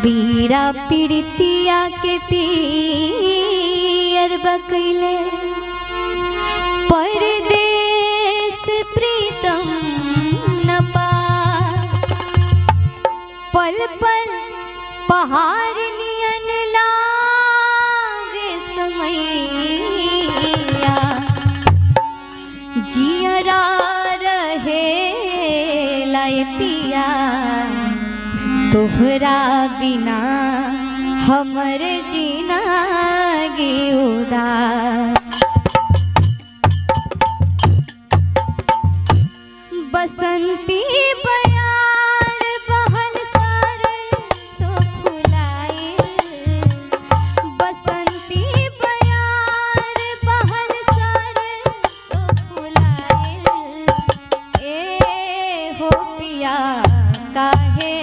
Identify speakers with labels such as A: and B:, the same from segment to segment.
A: बीरा पीड़ितिया के पीर बकैले परदेश प्रीतम न पास पल पल पहाड़ नियन लागे समैया जियरा रहे लाए पिया तोहरा बिना हमर जीना गे उदास बसंती बयार बहल सारे सो फुलाए बसंती बयार बहल सारे सो फुलाए ए हो पिया काहे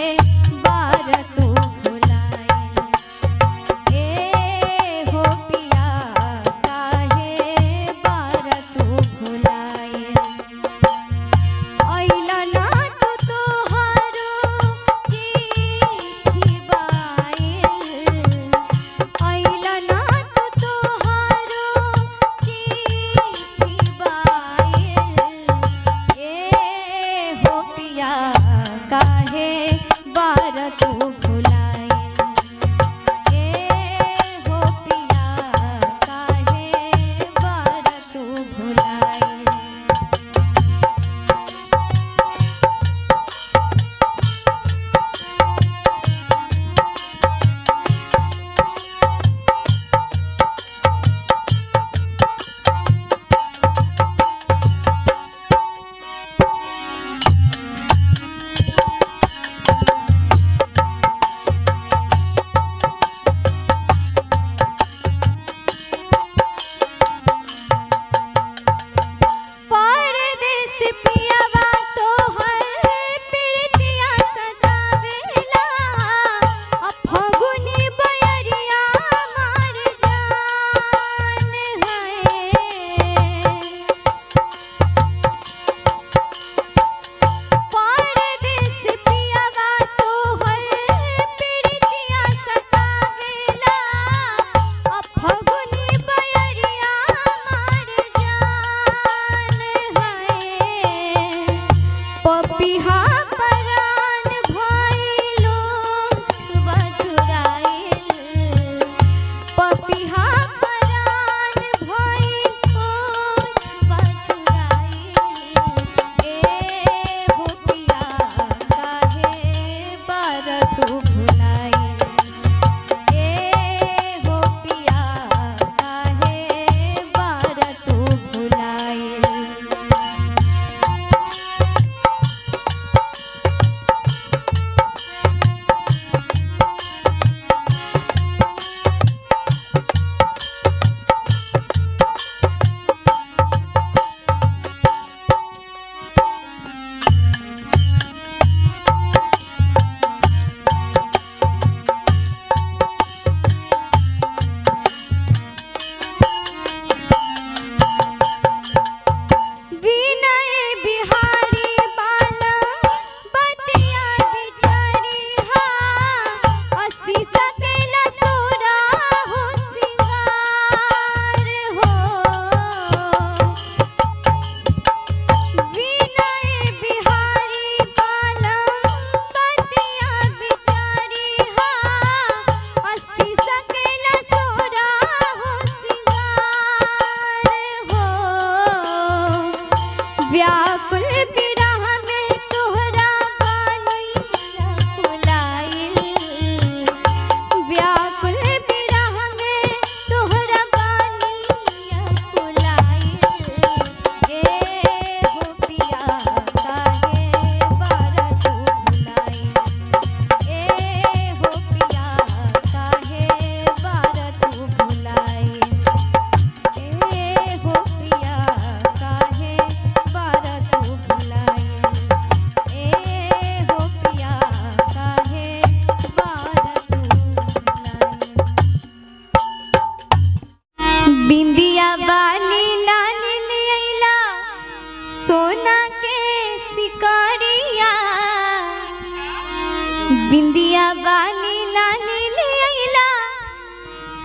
B: बिंदिया वाली
A: लाली ले आइला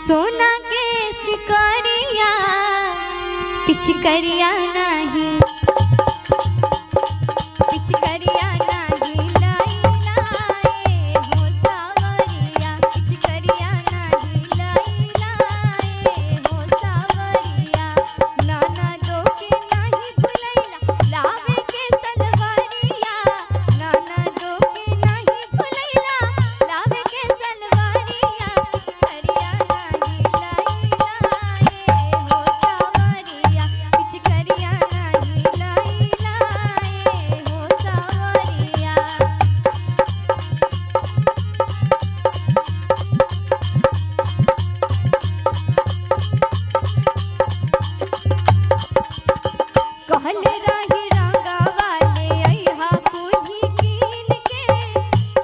A: सोना के सिकरिया पिचकरिया नाही पिचकरिया नाही लाइला ए हो सावरिया पिचकरिया नाही लाइला ए हो सावरिया नाना दो के नाही भुलैला लावे के सलवारिया नाना दो के नाही भुलैला लावे के सलवारिया पिचकरिया नाही लाइला ए हो सावरिया पिचकरिया नाही लाइला ए हो सावरिया कहले रही रंगा वाले अइहा कुल्ही कीन के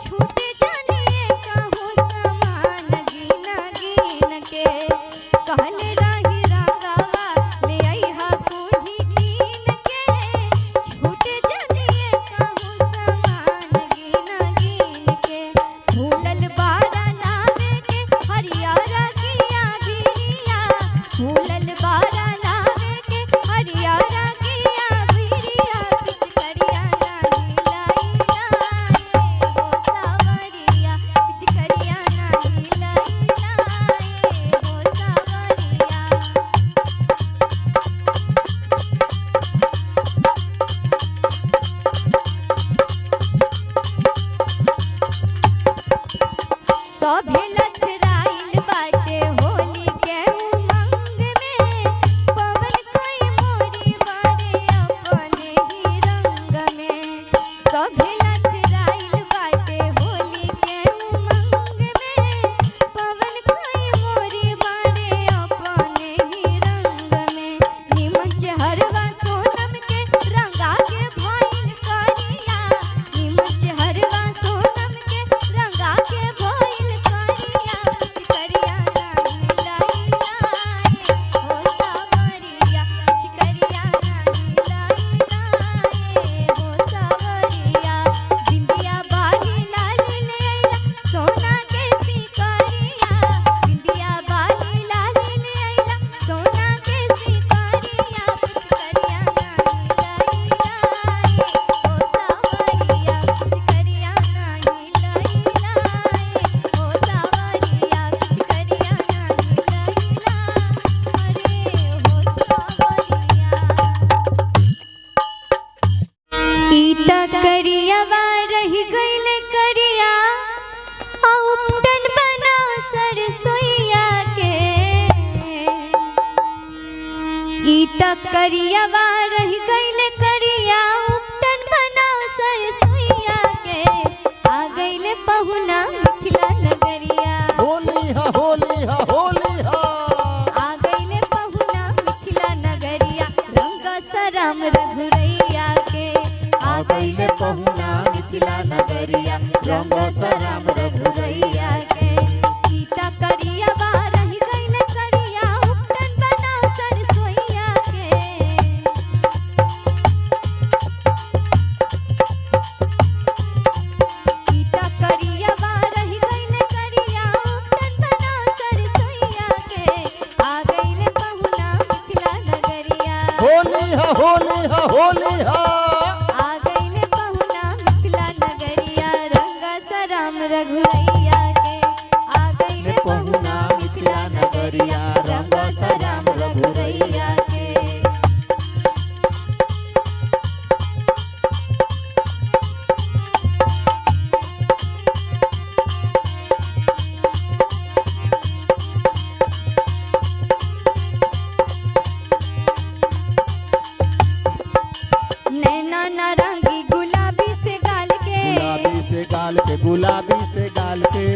A: छूट जानिए कहूँ समान गिन गिन के कहले रही रंगा वाले अइहा कुल्ही कीन के छूट जानिए कहूँ समान गिन गिन के फूलल बारा लावे के हरियारा किया भिरिया फूलल बारा लावे के हरियारा किया भिरिया पिचकरिया नाही लाइला ए हो सावरिया पिचकरिया नाही लाइला ए हो सावरिया सभे लथराइल बाटे होली के उमंग में पवन कोई मोरी मारे अपने ही रंग में सभे लथराइल बाटे होली के उमंग में पवन कोई मोरी मारे अपने ही रंग में निमन चेहरवा सोनम के रंगा के भइल करिया निमन चेहरवा सोनम के रंगा के भइल करिया पिचकरिया नाही लाइला ए हो सावरिया पिचकरिया नाही लाइला ए हो सावरिया बिंदिया बाली लाली ले आइला सोना के सिकरिया बिंदिया बाली लाली ले आइला सोना के सिकरिया पिचकरिया नाही लाइला ए हो सावरिया पिचकरिया नाही लाइला ए हो सावरिया पिचकरिया नाही लाइला अरे हो सावरिया ईता करियावा रही गइले करिया उपटन बना सरसोईया के ईता करियावा रही गइले करिया उपटन बना सरसोईया के आ गइले पहुना मिथिला नगरिया
B: होली हा होली हा होली हा
A: आ गइले पहुना मिथिला नगरिया रंग सराम रघुरैया के आ गइले पहुना मिथिला नगरिया रंग सराम रघुरैया के सीता करिया रही गइले करिया उपटन बना सरसोईया के सीता करिया रही गइले करिया उपटन बना सरसोईया के आ गइले पहुना मिथिला नगरिया
B: होली हा होली हा होली हा
A: आ गइले पहुना मिथिला नगरिया रंग सराम रघुरैया के आ गइले पहुना मिथिला नगरिया रंग सराम रघुरैया के नैना नारंगी गुलाबी से गाल के
B: गुलाबी से गाल के गुलाबी से गाल के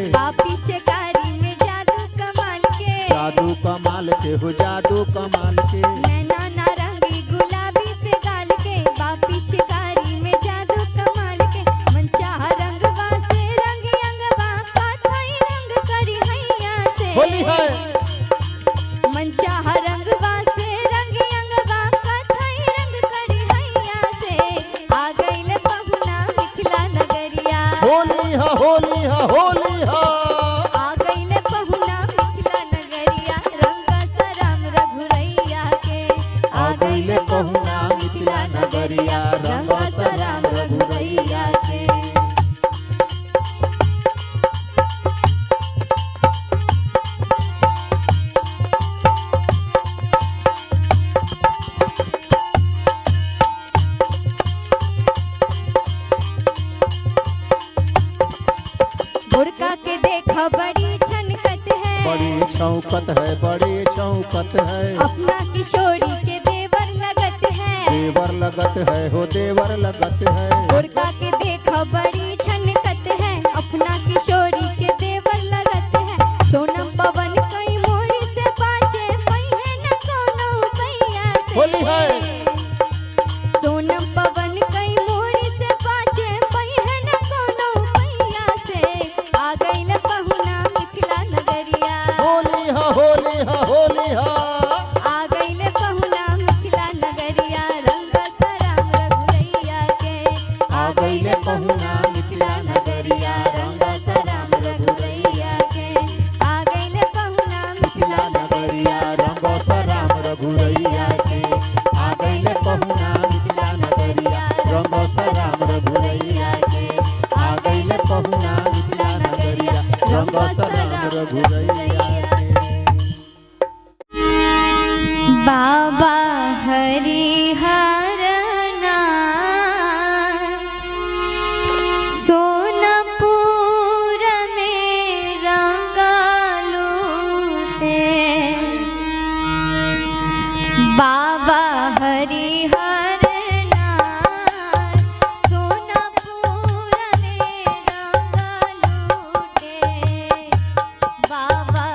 A: पीछे कारी में जादू कमाल के
B: जादू कमाल के हो जादू कमाल के
A: नैना नारंगी गुलाबी से गाल के पीछे कारी में जादू कमाल के मनचाहा रंगवा से रंग अंगवा पाथई रंग करी हैया से
B: होली है
A: मनचाहा रंगवा से रंग अंगवा पाथई रंग करी हैया से आ गइले पहुना मिथिला नगरिया
B: होली हा होली हा होली हा
A: गोरका के देखा बड़ी छनकत है,
B: बड़ी छौकत है, बड़ी छौकत है।
A: अपना किशोरी के देवर लगत है,
B: देवर लगत है हो, देवर लगत है।
A: गोरका के देखा बड़ी छनकत है, अपना किशोरी के देवर लगत है। सोनम पवन कई मोड़ी से बाजे, पहिए न कोनो पैया से।
B: होली है।
A: सोनम पवन कई मोड़ी से बाजे, पहिए न कोनो पैया से। आ गइल पहुना मिथिला नगरिया,
B: होली हा, होली हा, होली हा।
A: आ गइल पहुना मिथिला नगरिया, रंग सराम रघुरैया के।
B: आ गइले पहुना मिथिला नगरिया, रंग सराम रघुरैया के।
A: आ गइल पहुना
B: मिथिला नगरिया, रंग सराम रघुरैया के। आ गइले पहुना मिथिला नगरिया, रंग सराम रघुरैया के। आ गइले पहुना मिथिला नगरिया, रंग सराम रघुरैया के।
A: बाबा हरिहरनाथ सोनपुर में रंगा लूटे, बाबा हरिहरनाथ सोनपुर में रंगा लूटे, बाबा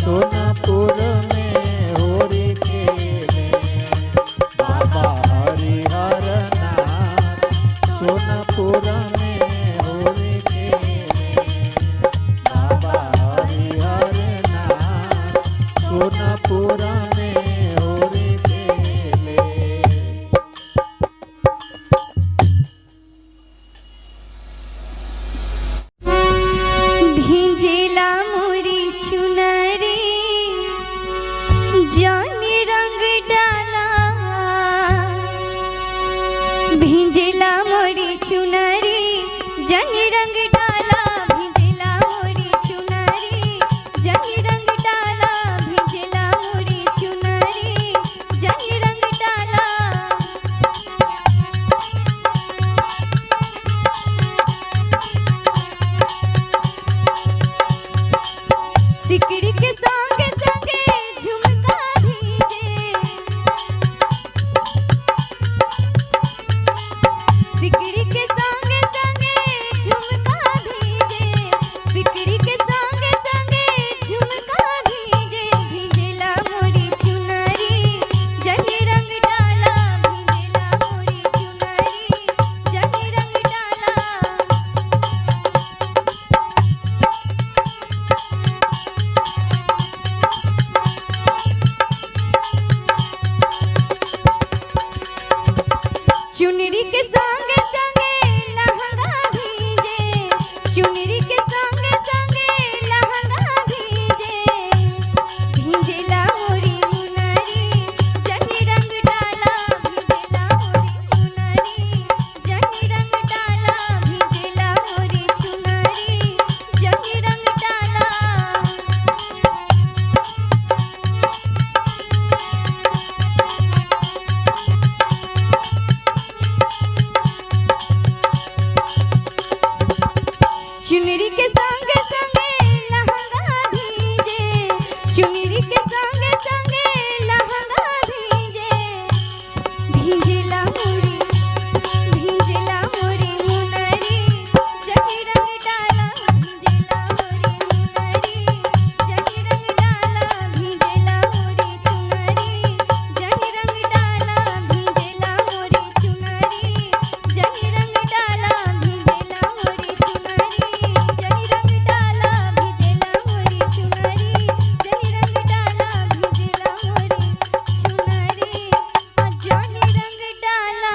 B: सोनपुर में होरी खेले बाबा हरिहर नाथ सोनपुर में होरी खेले बाबा हरिहर नाथ सोनपुर में होरी खेले।
A: भिंजेला मोरी चुनरी जाने रंग डाला भिंजेला मोरी चुनरी जाने रंग डाला भिंजेला मोरी चुनरी जाने रंग डाला भिंजेला मोरी चुनरी जाने रंग डाला सिकड़ी के संगे संगे झुमका भीजे सिकड़ी के संगे संगे झुमका भीजे सिकड़ी के संगे संगे झुमका भीजे भिंजेला मोरी चुनरी जनी रंग डाला भिंजेला मोरी चुनरी जनी रंग डाला चुनरी के संगे संगे लहंगा भीजे चुनरी के संगे संगे लहंगा भीजे भिंजेला मोरी मुनरी जनी रंग डाला भिंजेला मोरी मुनरी जनी रंग डाला भिंजेला मोरी चुनरी जनी रंग डाला चुनरी के संगे संगे लहंगा भीजे चुनरी के संगे संगे लहंगा भीजे भिंजेला मोरी मुनरी जनी रंग डाला भिंजेला मोरी मुनरी जनी रंग डाला भिंजेला मोरी चुनरी जनी रंग डाला भिंजेला मोरी चुनरी जनी रंग डाला भिंजेला मोरी चुनरी जनी रंग डाला भिंजेला मोरी चुनरी जनी रंग डाला भिंजेला मोरी चुनरी जनी रंग डाला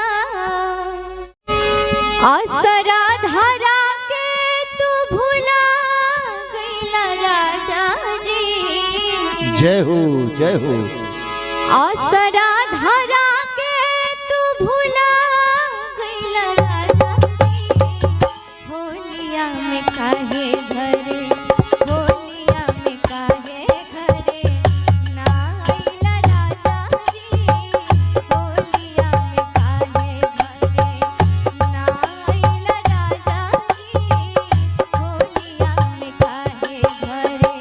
A: आसरा धरा के तू भुला गईला राजा जी
B: जय हो जय हो।
A: आसरा धरा के तू भुला गईला राजा जी होलिया में काहे घरे होलिया में काहे घरे ना आइला राजा जी होलिया में काहे घरे ना आइला राजा जी होलिया में काहे घरे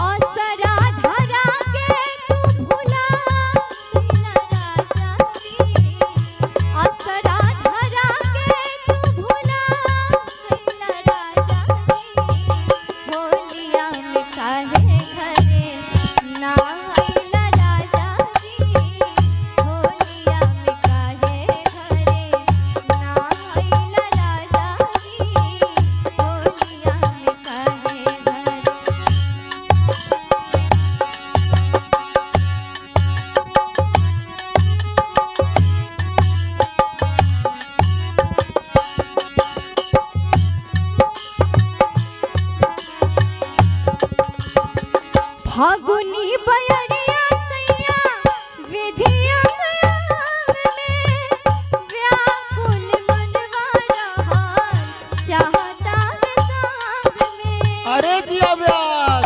A: आसरा धरा के तू भुला गईला राजा जी आसरा धरा के तू भुला गईला राजा जी होलिया में काहे घरे ना आइला राजा जी होलिया में काहे घरे ना आइला राजा जी होलिया में काहे घरे फागुनी बयरिया सैया विधिया में व्याकुल मनवा रहल चाहता है संग में
B: अरे जिया व्यास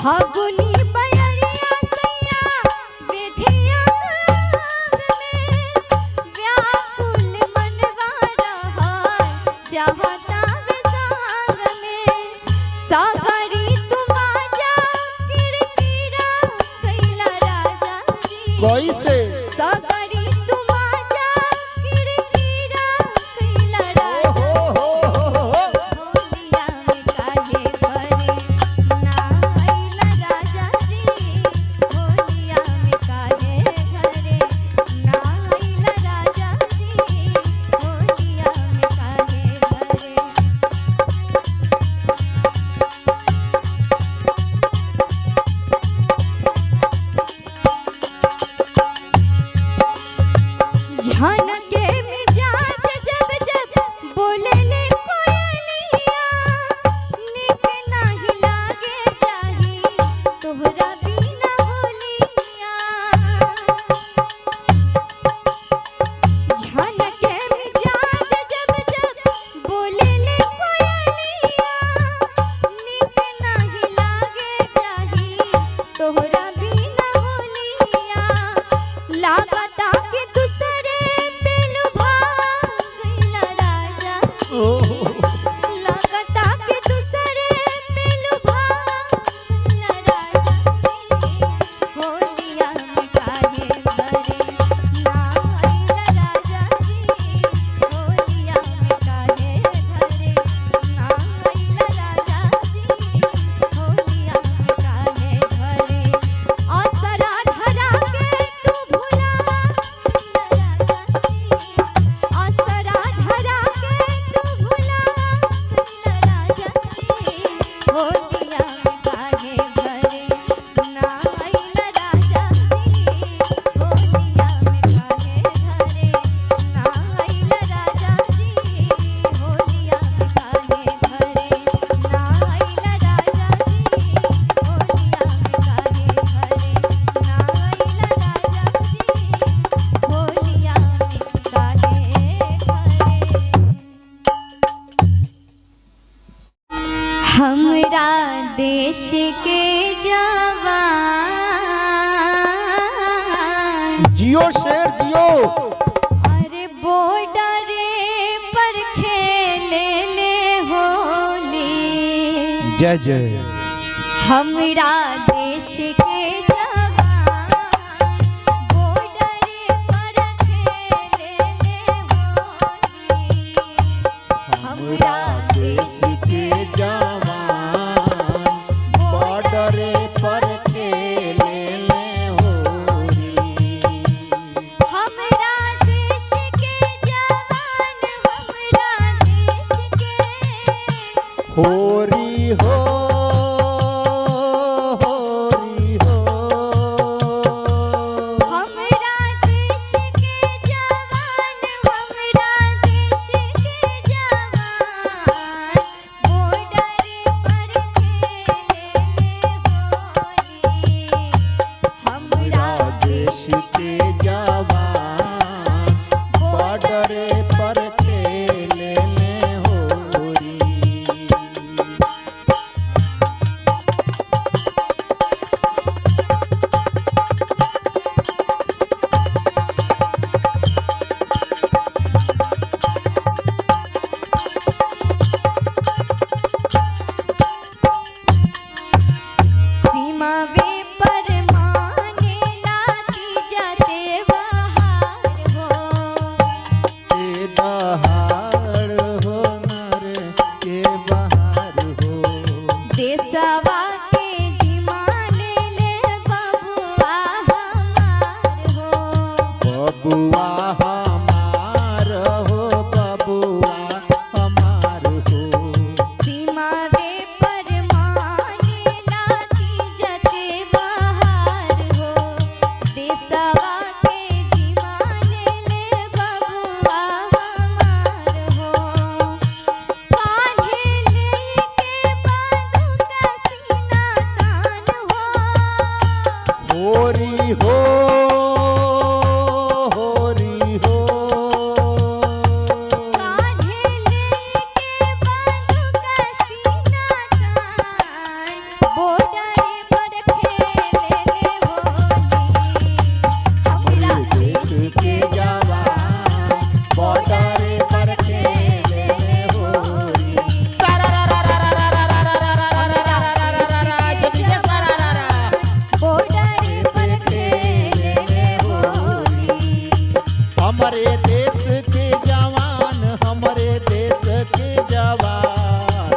A: फागुनी बयरिया सैया विधिया में व्याकुल मनवा रहल चाहता है संग में सागरी तुम आजा किरकिरा कैला राजा जी
B: कैसे
A: सागरी तुम आजा किरकिरा कैला राजा
B: हो
A: होलिया में काहे घरे देश के जवान।
B: जियो शेर जियो।
A: अरे बॉर्डर पर खेले ले होली।
B: जय जय।
A: हमरा देश के जवान बॉर्डर पर खेले ले होली। हमरा
B: देश के जवान बॉर्डर पर खेले ले होली।
A: हमरा देश के जवान हमरा देश के
B: होरी हो होरी हो।
A: हमरा देश के जवान हमरा देश के जवान बॉर्डर पर खेले होली। हमरा
B: देश के जवान बॉर्डर पर खेले ले होरी।
A: सीमा वे पर माने लाती जाते बहार हो।
B: के बहार हो नर के बहार हो।
A: देशवा के जिमा ले ले बबुआ हमार हो।
B: बबुआ हमार हो बबुआ हमार हो।
A: सीमा वे पर माने लाती जाते बहार हो। देशवा के जिमा ले ले बबुआ हमार हो। कान्हे लेके बंदूक सीना तान हो।
B: होरी हो होरी हो।
A: कान्हे लेके बंदूक सीना तान बॉर्डर पर खेले ले होली। हमरा देश के जवान बॉर्डर पर खेले ले होली। बॉर्डर पर खेले ले होली।
B: हमारे देश के जवान हमारे देश के जवान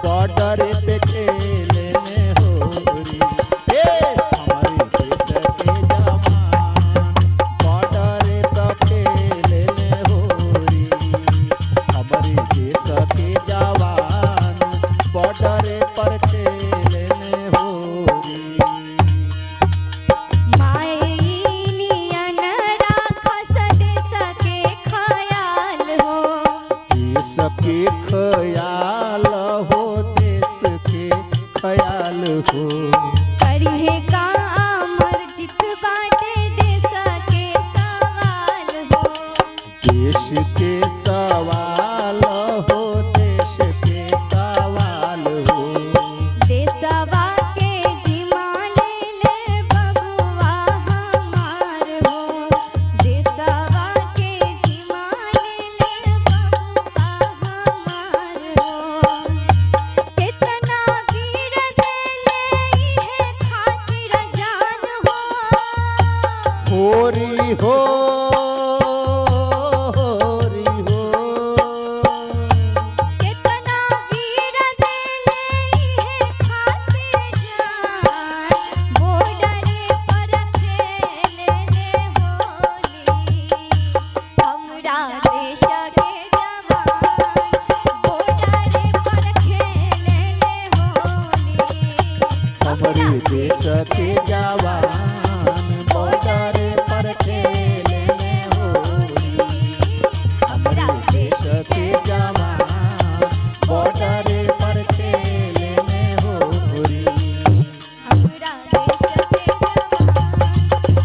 B: बॉर्डर पे खेले में होरी। हमारे देश के जवान बॉर्डर पे खेले में होरी। हमारे देश के जवान बॉर्डर पर खेले में होरी।
A: मायनियन राखस देश के ख़याल हो।
B: देश के ख्याल हो देश के ख्याल हो।
A: करिहे का अमरजीत बाटे देश के सवाल हो।
B: देश के सवाल हो देश के सवाल हो।
A: देशवा के जिमा ले ले बबुआ हमार हो। देशवा के जिमा ले ले बबुआ हमार हो। कितना वीर देले इहे खातिर जान हो।
B: होरी हो होरी हो।
A: कितना वीर देले इहे खातिर जान बॉर्डर पर खेले ले होली। हमरा देश के जवान बॉर्डर पर खेले ले होली।
B: हमारे देश के जवान बॉर्डर पर खेले में होरी।
A: हमरा
B: देश के जवान बॉर्डर पर खेले में होरी।
A: हमरा देश के जवान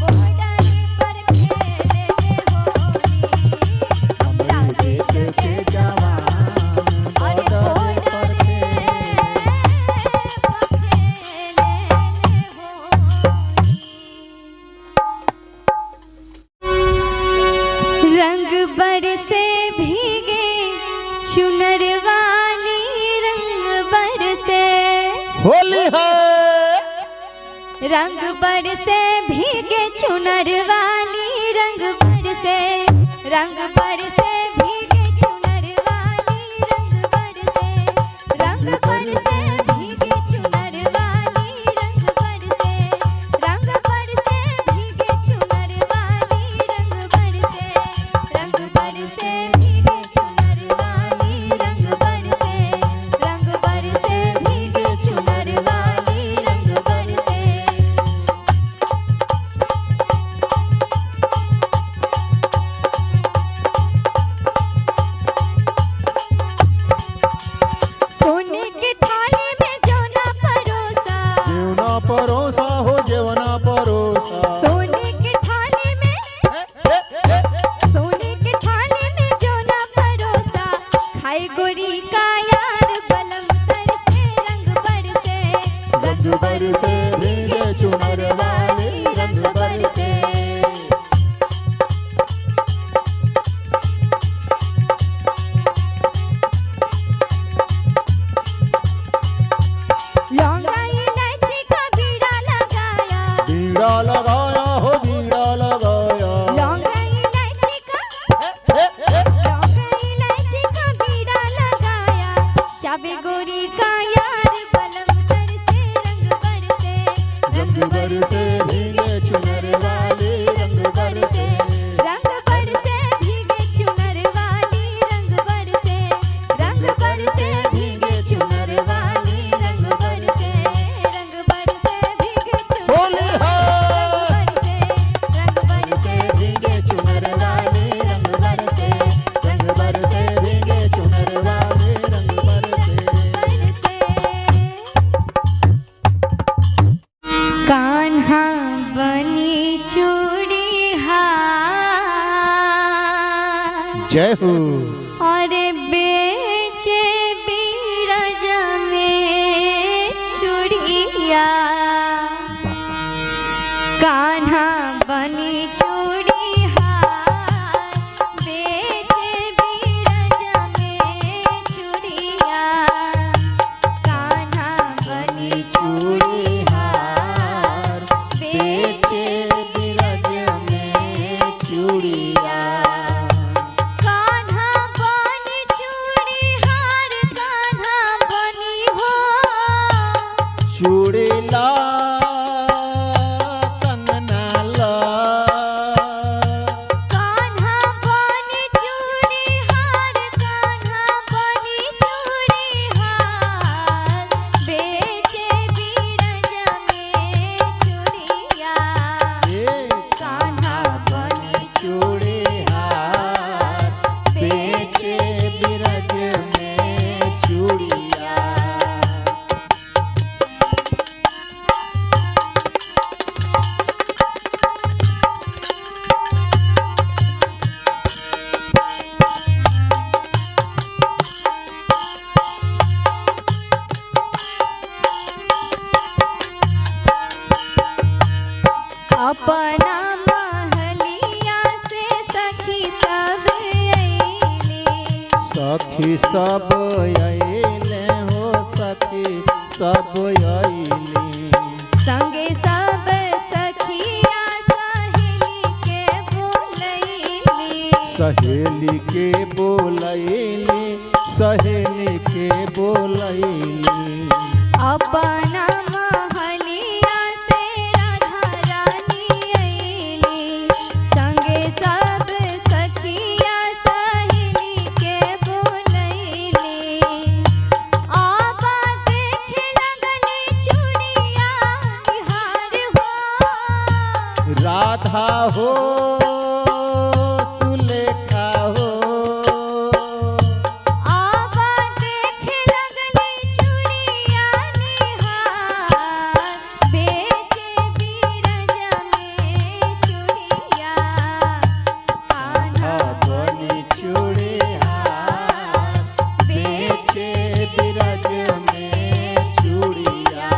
A: बॉर्डर पर खेले ले होली। हमरा देश के
B: जवान
A: अरे
B: बॉर्डर
A: बॉर्डर
B: पर खेले
A: पर रंग बरसे भीगे चुनर वाली, रंग बरसे, रंग बरसे भीगे चुनर वाली, रंग बरसे, रंग बरसे भीगे चुनर वाली, रंग बरसे, रंग बरसे भीगे चुनर वाली, रंग बरसे, रंग बरसे भीगे चुनर वाली, रंग बरसे, रंग बरसे भीगे चुनर वाली, रंग बरसे। सोने के थाली में जौना परोसा,
B: जेवना परोसा हो जेवना परोसा।
A: सोने के थाली में, सोने के थाली में जौना परोसा, खाए गोरी का यार बलम तरसे, रंग बरसे,
B: रंग बरसे भीगे चुनर वाली, रंग बरसे।
A: लौंगा इलायची का बीड़ा लगाया,
B: बीड़ा लगाया हो बीड़ा लगाया।
A: लौंगा इलायची का, लौंगा इलायची का बीड़ा लगाया, चाबे गोरी का यार बलम तरसे, रंग बरसे,
B: रंग बरसे भीगे चुनर वाली, रंग बरसे।
A: रंग बरसे भीगे चुनर वाली, रंग बरसे, रंग बरसे भीगे चुनर वाली, रंग बरसे, रंग बरसे भीगे चुनर
B: बोले
A: वाली, रंग बरसे
B: भीगे चुनर वाली, रंग बरसे। रंग बरसे भीगे चुनर वाली, रंग बरसे।
A: कान्हा बनी चूड़ी
B: जय हो।
A: और बेचे बीरज में चूड़िया, कान्हा बनी चूड़ी हार, बेचे बीरज में चूड़िया, कान्हा बनी चूड़ी हार, बेचे
B: बिरज में चूड़िया।
A: कान्हा बनी चूड़ी हार, कान्हा बनी हो,
B: चूड़ी ला कंगना ला।
A: कान्हा बनी चूड़ी हार, कान्हा बनी चूड़ी हार, बेचे बीरज में चूड़िया, कान्हा बनी
B: चूड़ी हार, बेचे बिरज में चूड़िया।
A: अपना महलिया से सखी सब अइली,
B: सखी सब अइले हो, सखी सब अइली।
A: संगे सब सखिया सहेली के बोलैली,
B: सहेली के बोलैली, सहेली के बोलैली।
A: अपना महलिया से राधा रानी अइली, संगे सब सखिया सहेली के बोलैली, आबा देखे लगली चूड़िया बिहार हो,
B: राधा हो सुलेखा हो,
A: आबा देखे लगली चूड़िया निहार, बेचे बीरज में चूड़िया, कान्हा
B: बनी चूड़ी हार, बेचे बिरज में चूड़िया।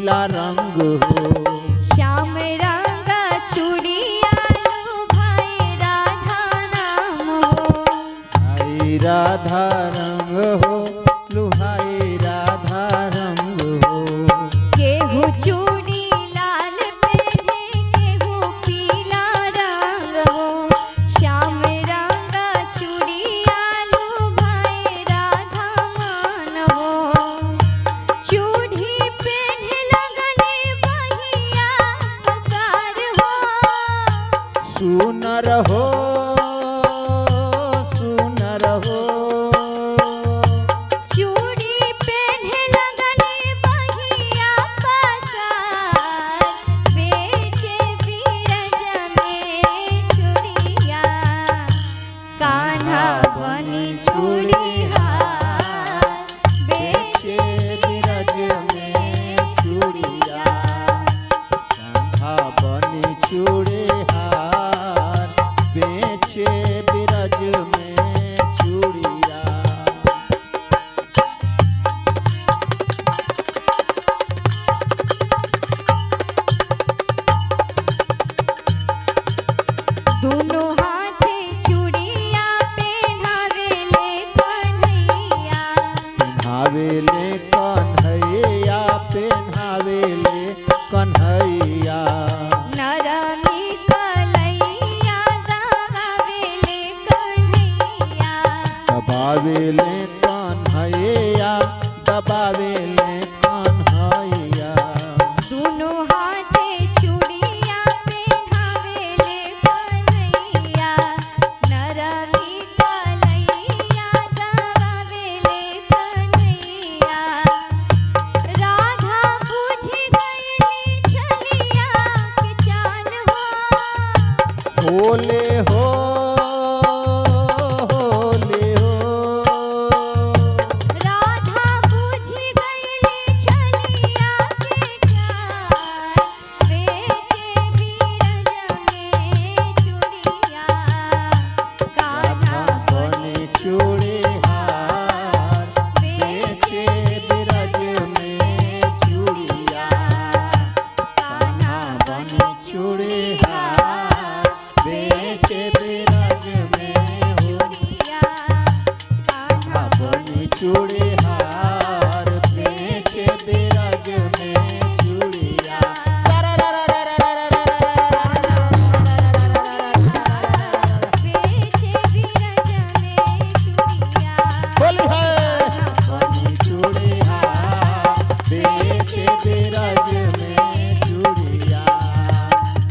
B: पीला रंग हो।
A: श्याम रंग चूड़िया भाई राधा नाम हो।
B: भाई राधा रंग हो, लुभाई राधा रंग हो।
A: केहू चूड़ी लाल पहने केहू पीला रंग हो। श्याम रंग चूड़िया भाई राधा मान हो। चूड़ी पहने लगले बहिया पसार हो।
B: सुनर हो, सुनर हो।
A: चूड़ी पहने लगले बहिया पसार। बेचे बीरज में चूड़िया कान्हा बनी चूड़ीहार। बेचे
B: बिरज में चूड़िया कान्हा बनी चूड़ी हार। बेचे बिरज में चूड़िया।
A: दोनों हाथे चूड़िया पहनावेले कन्हैया।
B: पेन्हावेले कन्हैया, पेन्हावेले कन्हैया।
A: नरमी कलैया दबावेले कन्हैया।
B: दबावेले कन्हैया, दबावेले कन्हैया।
A: दोनों हाथे चूड़िया पहनावेले कन्हैया। नरमी कलैया दबावेले कन्हैया। राधा बुझ गईली छलिया के चाल हो।
B: होले हो, होले हो।
A: राधा बुझ गईली छलिया के चाल। बेचे बीरज में चूड़िया कान्हा
B: बनी चूड़ी हार। बेचे बिरज में चूड़िया कान्हा बनी चूड़ी हार। बेचे बिरज में
A: चूड़िया कान्हा
B: बनी चूड़ी हार। बेचे बिरज में चूड़िया।
A: बेचे बीरज में चूड़िया
B: बोली है बनी चूड़ी हार। बेचे बिरज में चूड़िया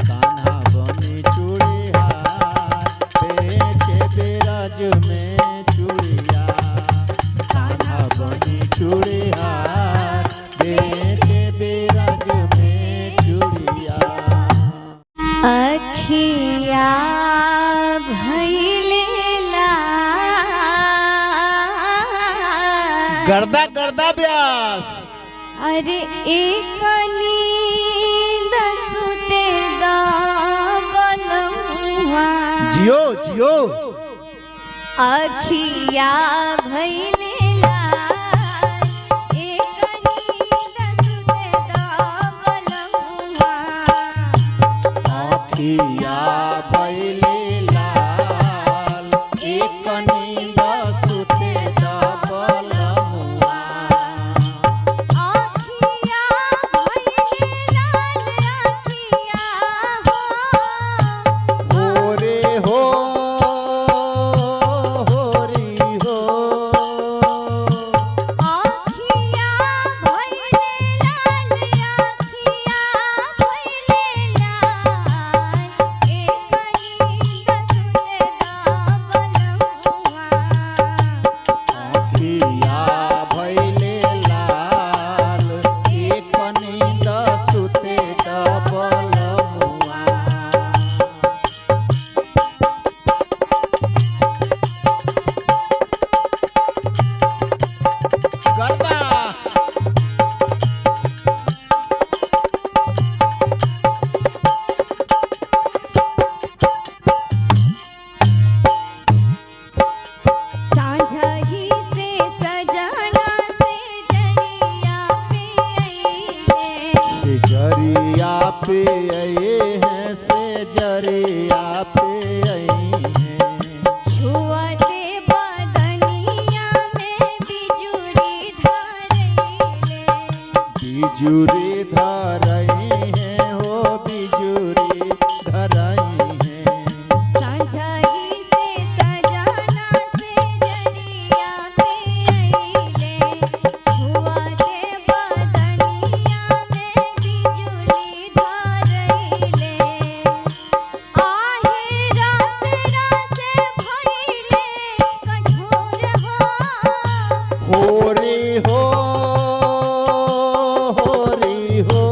B: कान्हा बनी चूड़ी हार। बेचे बिरज में चूड़िया कान्हा बनी चूड़ी हार। बेचे बिरज में चूड़िया।
A: अखिया भइले लाल।
B: गर्दा गर्दा व्यास।
A: अरे एक नींद सुते दबलुआ।
B: जियो जियो।
A: अखिया भइले लाल। एक नींद सुते दबलुआ।
B: अखिया भइले लाल। एक नींद सुते दबलमुआ।
A: आँखिया भइले लाल आँखिया हो।
B: होरे हो, होरी हो।
A: आँखिया भइले लाल आँखिया भइले लाल। एक
B: जरिया पे आए हैं से जरिया पे आई हैं
A: छुअते बदनिया में बिजुरी धरैले
B: बिजुरी धरई हैं हो बिजुरी धरई हैं
A: संझगी से सजना से जरिया पे अइले छुअते बदनिया में बिजुरी धरैले आहे रस रस भइले कठोर हो
B: होरी हो होरी हो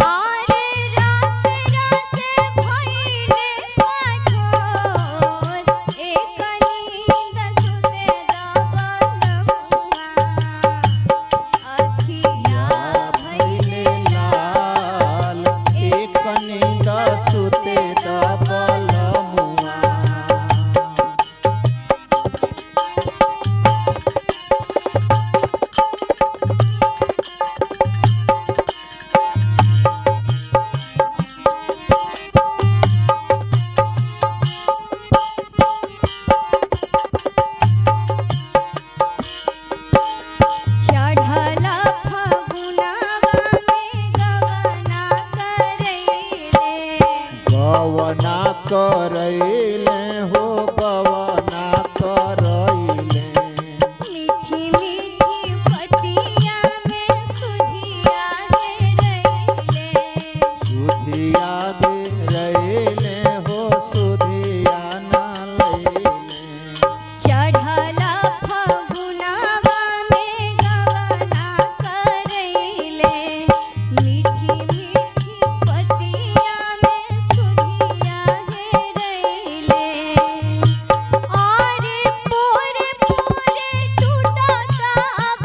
A: आरे रस रस भइले कठोर एक नींद सुते दबलमुआ अखिया भइले
B: लाल एक नींद सुते दबलमुआ
A: चढ़ल फगुनवा में गवना करैले
B: गवना करैले हो गवना करैले
A: मीठी मीठी पतिया में सुधिया घेरैले
B: सुधिया दे रैले हो सुधिया ना लैले
A: चढ़ल फगुनवा में गवना करैले मीठी मीठी पतिया में सुधिया घेरैले आरे पोरे पोरे टूटता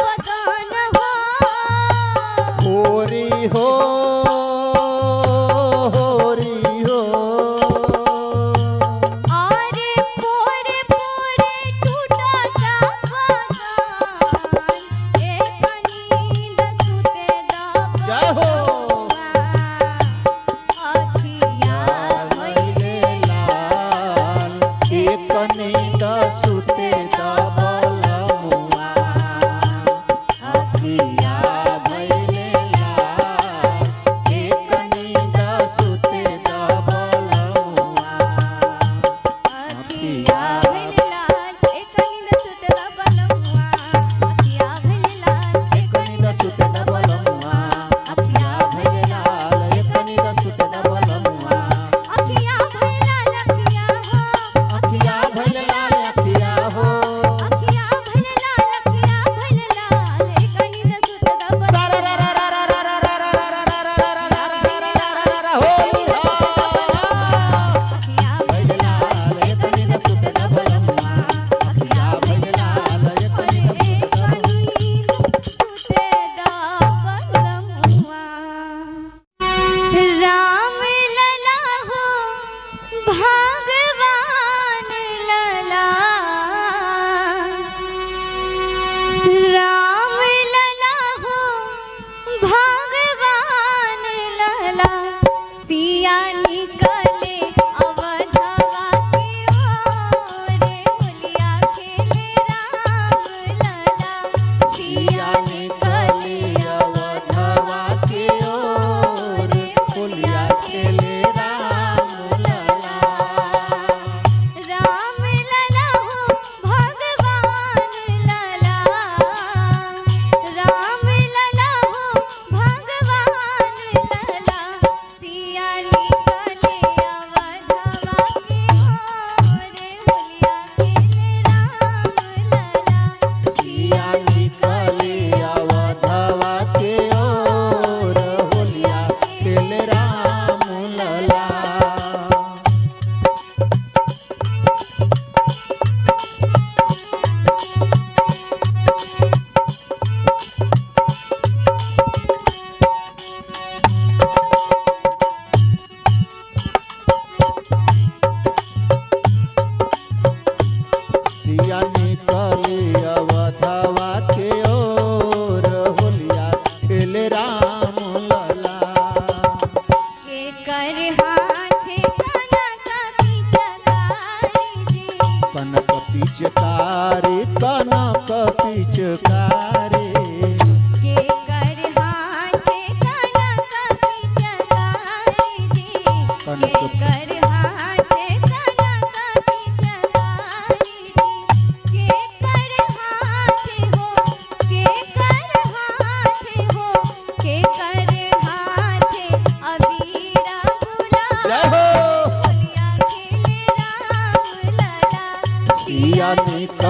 A: बदन हो
B: होरी हो होरी हो
A: आरे पोरे पोरे टूटता बदन एक नींद सुते
B: जय हो
A: दबलमुआ अखिया भइले
B: लाल एक नींद सुते दबलमुआ अखिया भइले लाल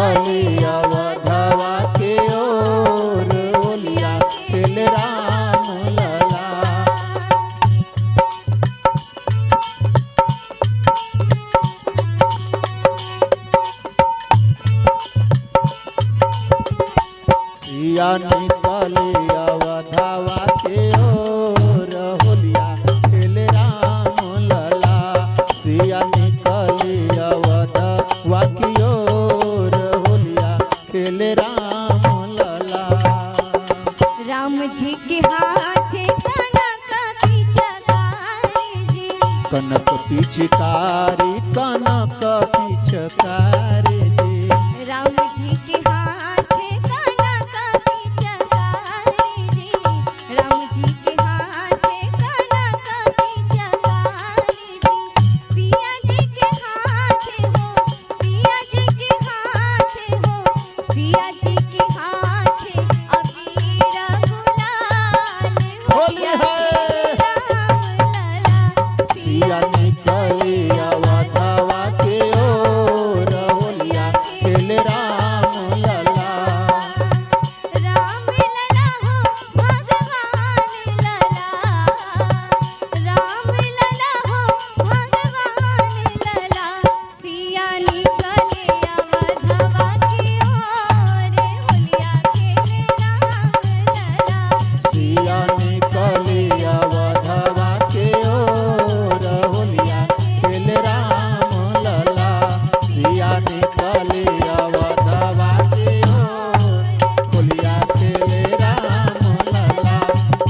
B: निकली अवधवा के ओर होलिया खेले राम लला। सिया निकली अवधवा के ओर होलिया खेले राम लला। सिया निकली अवधवा की ओर होलिया खेले राम लला।
A: राम जी के हाथे कनक पिचकारी जी,
B: कनक पिचकारी कनक पिचकारी जी।
A: राम जी के हाथे कनक पिचकारी जी, राम जी के हाथे कनक पिचकारी जी। सिया जी के हाथे हो, सिया जी के हाथे हो, सिया जी के हाथे अबीर गुलाल
B: होली है।
A: राम लला।
B: सिया निकली अवधवा के ओर होलिया खेले राम लला।
A: राम लला हो भगवान लला, राम लला हो भगवान लला। सिया निकले अवधवा की ओर होलिया खेले राम लला।
B: सिया निकली अवधवा के ओर होलिया खेले राम लला। सिया निकली अवधवा के ओर होलिया खेले राम लला।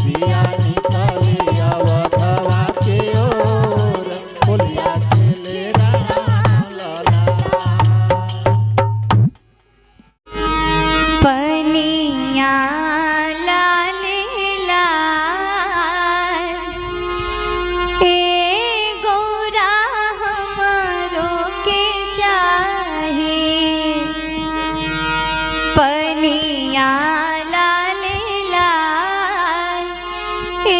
B: सिया निकली अवधवा के ओर होलिया खेले राम लला।
A: पनिया लाल लाल ए गौरा हमरो के चाहे। पनिया लाल लाल ए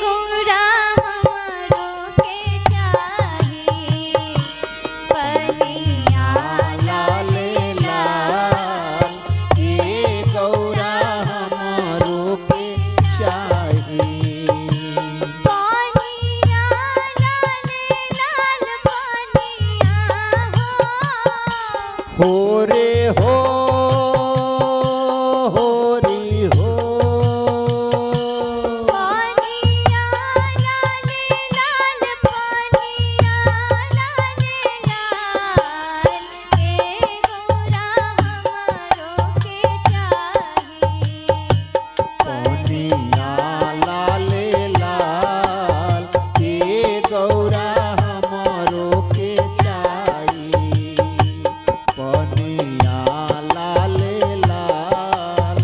A: गौरा हमरो के चाहे। पनिया
B: लाल लाल ए गौरा हमारो के चाही।
A: पनिया लाल लाल पनिया हो,
B: हो रे हो री हो।
A: पनिया लाल लाल पनिया लाल लाल ए गौरा हमरो के चाहे।
B: पनिया लाल लाल ए गौरा हमारो के चाही। पनिया लाल लाल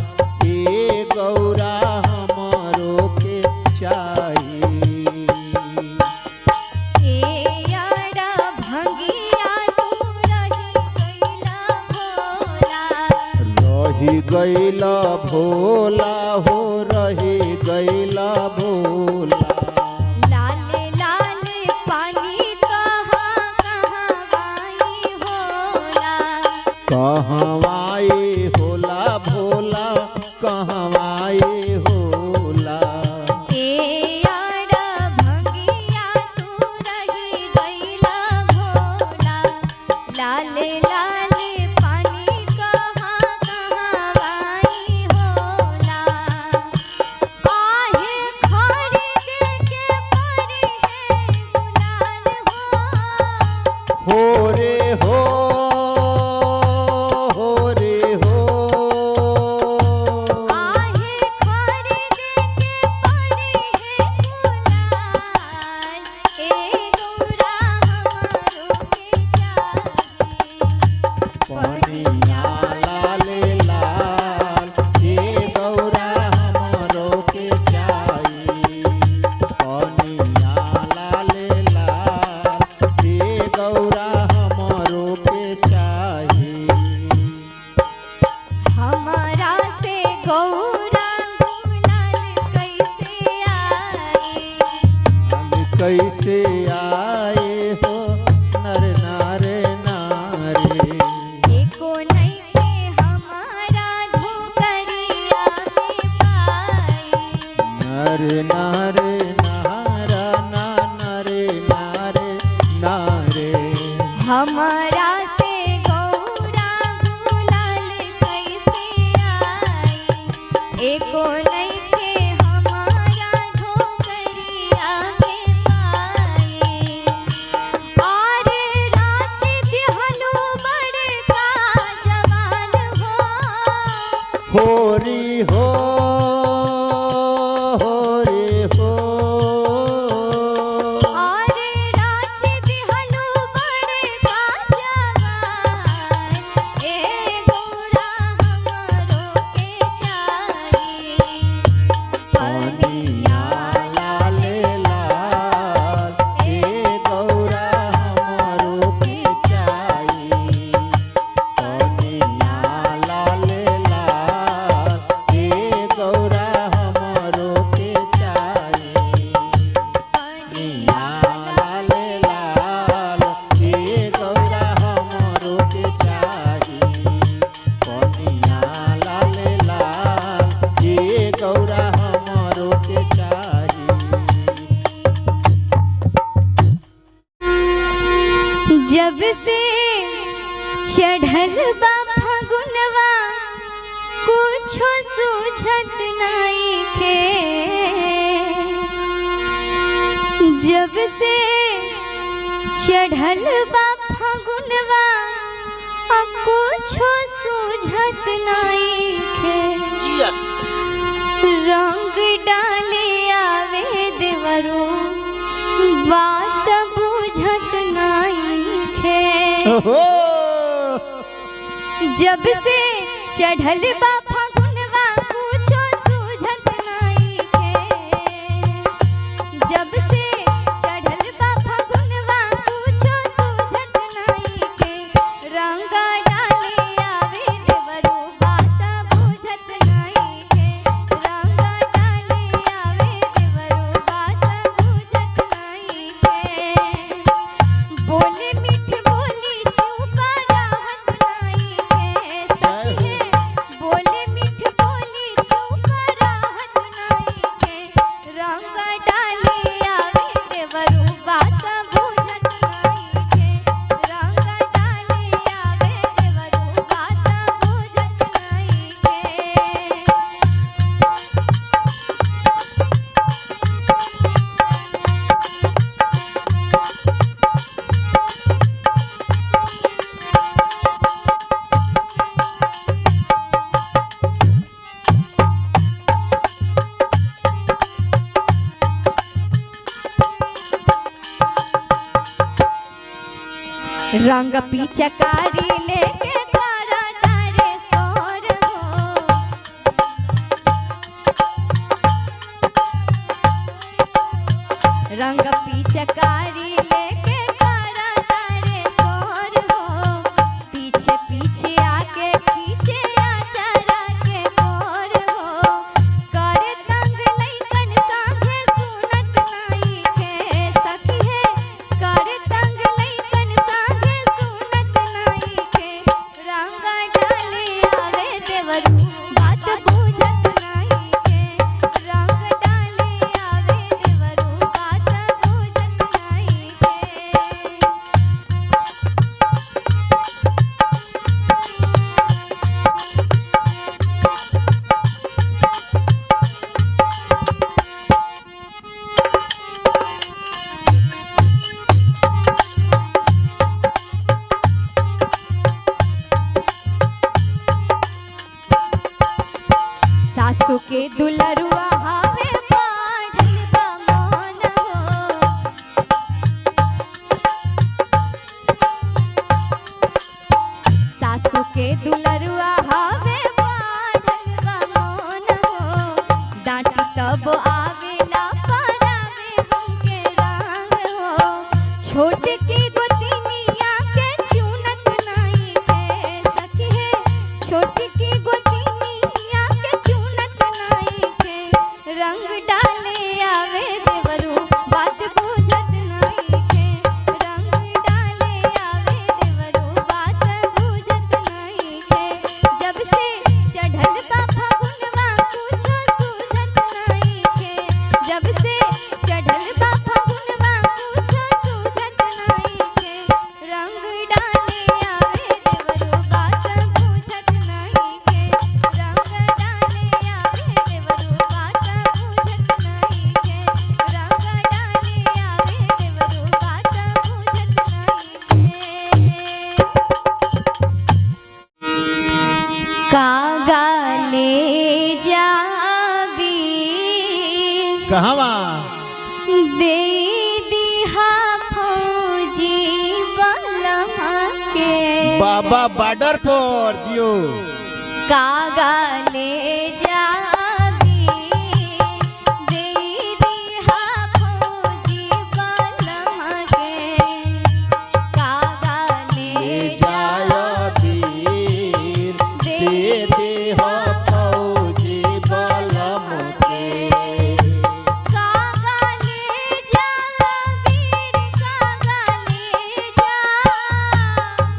B: ए गौरा हमारो के चाही।
A: ए यारा भंगिया तू रही गइला भोला।
B: रही गइला भोला हो रही गइला भोला।
A: लाल लाल पानी कहाँ कहाँ बाई होला।
B: कहवाई होला भोला कहवाई होला।
A: ए यारा भंगिया तू रही गइला भोला। लाल लाल पानी कहाँ कहाँ बाई होला। आहे खरीदे के पड़ी है गुलाल हो।
B: हो रे हो रे हो।
A: आहे खरीदे के पड़ी है गुलाल ए गौरा हमरो के चाहे।
B: पनिया लाल लाल ए गौरा हमारो के चाही। पनिया लाल लाल ए गौरा हमारो के चाही।
A: हमारा से गौरा गुलाल कैसे आए।
B: हम कैसे आए हो नर नारे नारे।
A: एको नहीं
B: नरे नारे नारा ना नरे नारे नारे
A: हमारा से गौरा गुलाल कैसे आई एको नहीं थे हमारा धोकरिया में पाई और राज दिहलो बड़का जवान हो
B: होरी हो होरी हो
A: और राज दिहलो बड़का जवान ए गौरा हमरो के चाही
B: पनिया लाले लाल ए गौरा हमरो के चाही पनिया लाले लाल ए गौरा हमरो के चाही पनिया लाले लाल ए गौरा हमरो के चाही पनिया लाले लाल ए गौरा हमरो के चाही
A: जब से चढ़ल बा फगुनवा कुछो सूझत नइखे जब से चढ़ल बा फगुनवा कुछो सूझत नइखे रंग डाले आवे देवरो बात बुझत नइखे जब से चढ़ल बा फगुनवा कुछो सूझत नइखे जब से चढ़ल बा फगुनवा कुछो सूझत नइखे रंग डाले आवे देवरो बात बुझत नइखे रंग डाले आवे देवरो बात बुझत नइखे बोले मीठ बोली चुपा रहत नइखे सखी है बोले मीठ बोली चुपा रहत नइखे रंग डाले आवे देवरो बात बुझत नइखे रंग डाले आवे देवरो बात बुझत नइखे रंग पिचकारी लेके तारा तारे सोर हो रंग पिचकारी लेके तारा तारे सोर हो पीछे पीछे आके खींचे आचारा के कोर हो करे तंग लइकन सांगे सुनत नइखे सखी है करे तंग लइकन सांगे सुनत नइखे रंग डाले आवे देवरू बात बुझत नइखे रंग डाले आवे देवरू बात बुझत नइखे सासू के दुलरुआ हावे पाढ़ल बा मन हो सासू के दुलरुआ हावे पाढ़ल बा मन हो डांटी तब आवेला परावे हमके रंग हो छोट की गोतिनिया के चुनत नइखे सखी है छोट की गोतिनिया के चुनत नइखे रंग डाले आवे देवरू बात बुझत नइखे रंग डाले आवे देवरू बात बुझत नइखे जब से चढ़ल बा फगुनवा कुछो सूझत नइखे
B: कहवा
A: दे दिहा फौजी बलमा के
B: बाबा बॉर्डर पर जियो
A: कागा ले जाबी दे दिहा फौजी बलमा के कागा ले
B: जाबी दे दे हो फौजी बलम के
A: कागा ले जाबी कागा ले जा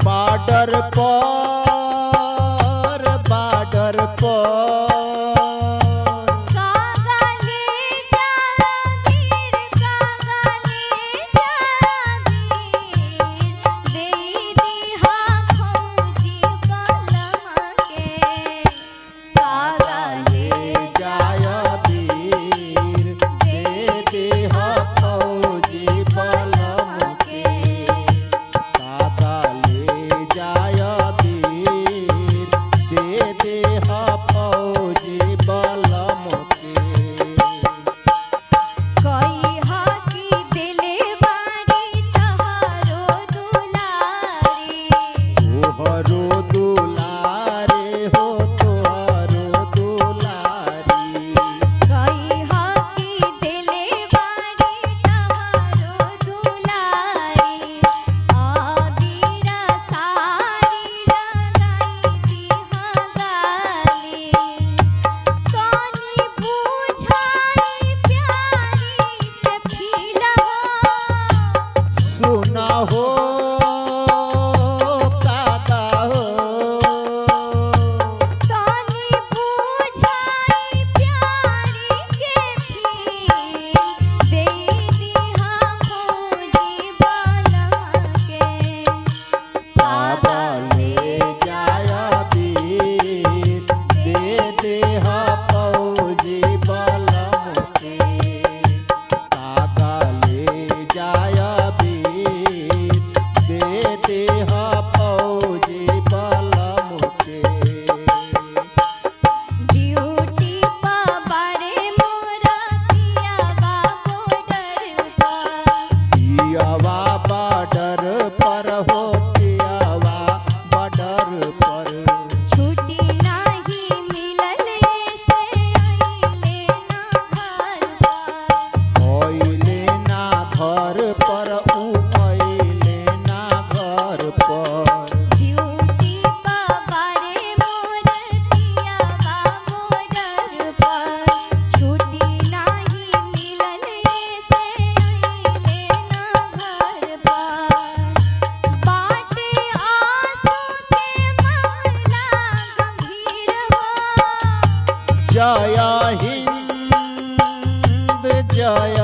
B: बॉर्डर पर बॉर्डर पर
A: कागा ले जाबीर कागा ले जाबीर दे दिहा फौजी बलमा के कागा ले
B: जाबीर दे दे हो फौजी बलम के काका ले जाबीर दे दे हो फौजी बलम के
A: कोई हाकी दिले बाड़ी तहारो दुलारी
B: तोहरो दुलारे हो तोहरो दुलारी
A: कोई हाकी दिले बाड़ी तहारो दुलारी आबीरा साड़ी लगाई दिहा गाली कानी बुझाई प्यारी के फीला
B: सुना हो काका हो
A: कानी बुझाई प्यारी के फील दे दिहा फौजी बलमा के
B: बाबा ले जाबीर दे दे हो फौजी बलम के काका ले जाबीर दे दे हो फौजी बलम के
A: ड्यूटी पा बारे मोरा पियावा बॉर्डर पर
B: पियावा बॉर्डर पर हो पियावा बॉर्डर पर
A: छुट्टी नाही मिलल से अइले ना घर
B: ओइले ना घर पर ऊ ओइले ना घर पर
A: ड्यूटी पा बारे मोर पियावा बॉर्डर पर छुट्टी नाही मिलल से अइले ना घर पर बाटे आंसू के मामला गंभीर हो
B: जय हिंद जय